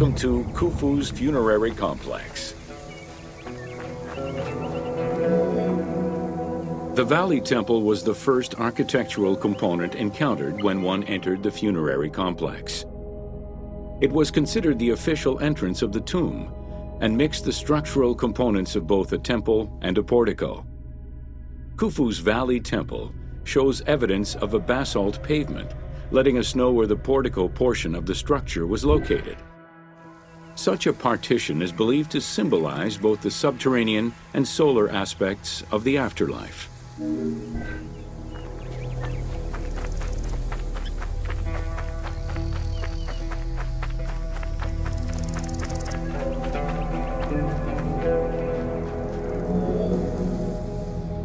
welcome to Khufu's Funerary Complex. The Valley Temple was the first architectural component encountered when one entered the funerary complex. It was considered the official entrance of the tomb and mixed the structural components of both a temple and a portico. Khufu's Valley Temple shows evidence of a basalt pavement, letting us know where the portico portion of the structure was located. Such a partition is believed to symbolize both the subterranean and solar aspects of the afterlife.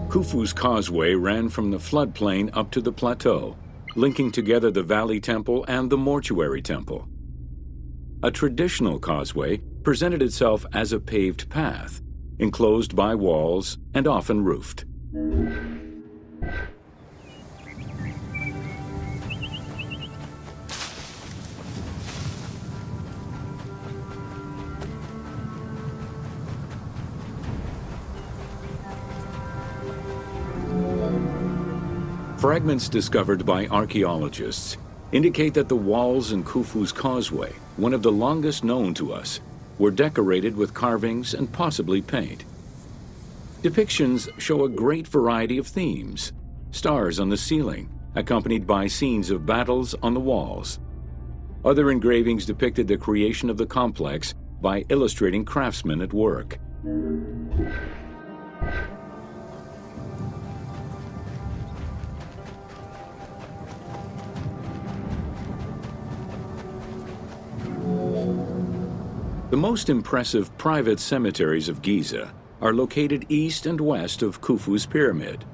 Khufu's causeway ran from the floodplain up to the plateau, linking together the Valley Temple and the Mortuary Temple. A traditional causeway presented itself as a paved path, enclosed by walls and often roofed. Fragments discovered by archaeologists indicate that the walls in Khufu's causeway, one of the longest known to us, were decorated with carvings and possibly paint. Depictions show a great variety of themes: stars on the ceiling, accompanied by scenes of battles on the walls. Other engravings depicted the creation of the complex by illustrating craftsmen at work. The most impressive private cemeteries of Giza are located east and west of Khufu's pyramid.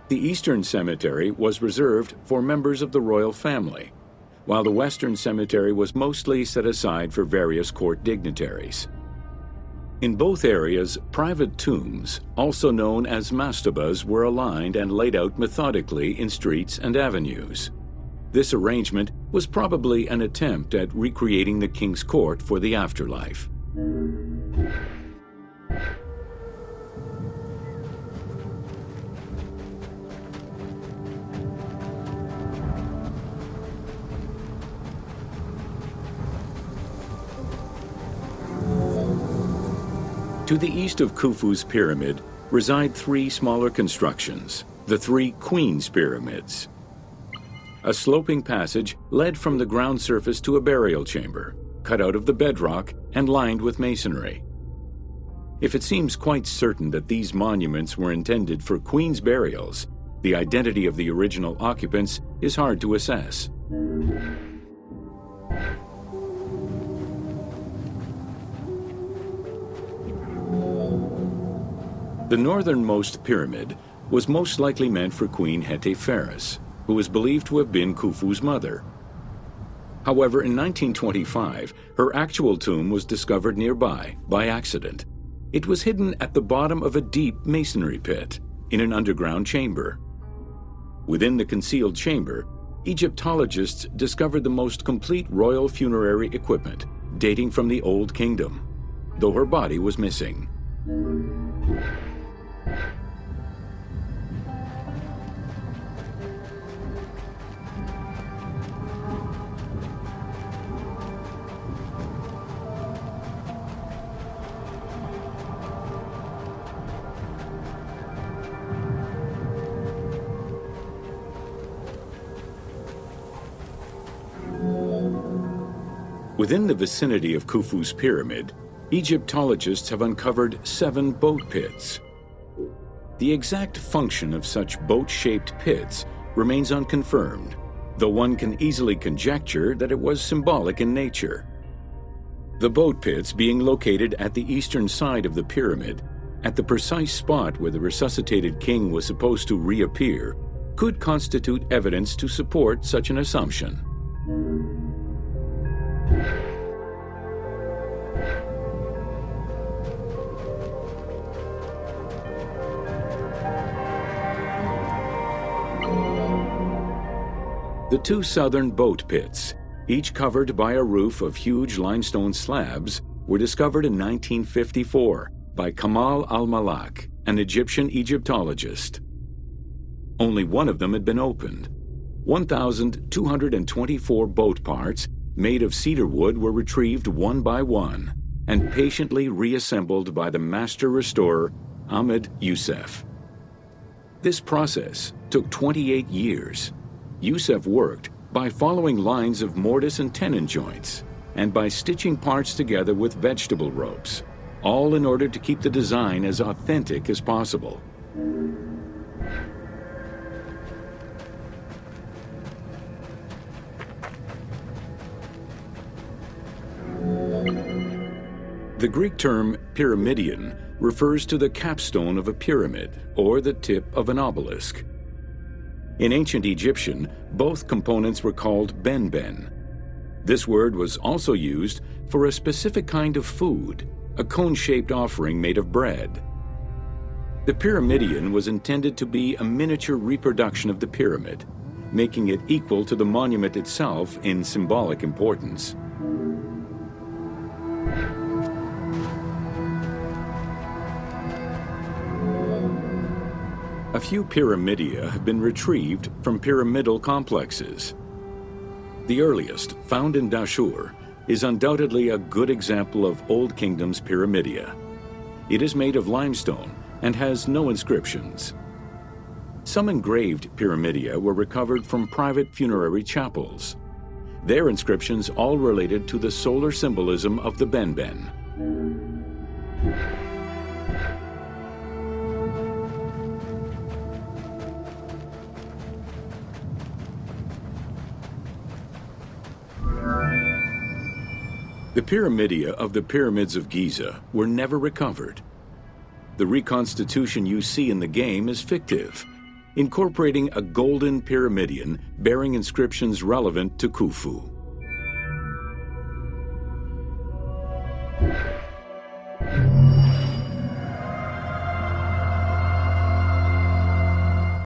The Eastern Cemetery was reserved for members of the royal family, while the Western Cemetery was mostly set aside for various court dignitaries. In both areas, private tombs, also known as mastabas, were aligned and laid out methodically in streets and avenues. This arrangement was probably an attempt at recreating the king's court for the afterlife. To the east of Khufu's pyramid reside three smaller constructions, the three Queen's Pyramids. A sloping passage led from the ground surface to a burial chamber, cut out of the bedrock and lined with masonry. If it seems quite certain that these monuments were intended for queen's burials, the identity of the original occupants is hard to assess. The northernmost pyramid was most likely meant for Queen Hetepheres, who is believed to have been Khufu's mother. However, in 1925, her actual tomb was discovered nearby by accident. It was hidden at the bottom of a deep masonry pit in an underground chamber. Within the concealed chamber, Egyptologists discovered the most complete royal funerary equipment, dating from the Old Kingdom, though her body was missing. Within the vicinity of Khufu's pyramid, Egyptologists have uncovered 7 boat pits. The exact function of such boat-shaped pits remains unconfirmed, though one can easily conjecture that it was symbolic in nature. The boat pits being located at the eastern side of the pyramid, at the precise spot where the resuscitated king was supposed to reappear, could constitute evidence to support such an assumption. The two southern boat pits, each covered by a roof of huge limestone slabs, were discovered in 1954 by Kamal al-Malak, an Egyptian Egyptologist. Only one of them had been opened. 1,224 boat parts made of cedar wood were retrieved one by one and patiently reassembled by the master restorer Ahmed Youssef. This process took 28 years. Youssef worked by following lines of mortise and tenon joints and by stitching parts together with vegetable ropes, all in order to keep the design as authentic as possible. The Greek term pyramidion refers to the capstone of a pyramid or the tip of an obelisk. In ancient Egyptian, both components were called benben. This word was also used for a specific kind of food, a cone-shaped offering made of bread. The pyramidion was intended to be a miniature reproduction of the pyramid, making it equal to the monument itself in symbolic importance. A few pyramidia have been retrieved from pyramidal complexes. The earliest, found in Dashur, is undoubtedly a good example of Old Kingdom's pyramidia. It is made of limestone and has no inscriptions. Some engraved pyramidia were recovered from private funerary chapels. Their inscriptions all related to the solar symbolism of the benben. The pyramidia of the pyramids of Giza were never recovered. The reconstitution you see in the game is fictive, incorporating a golden pyramidion bearing inscriptions relevant to Khufu.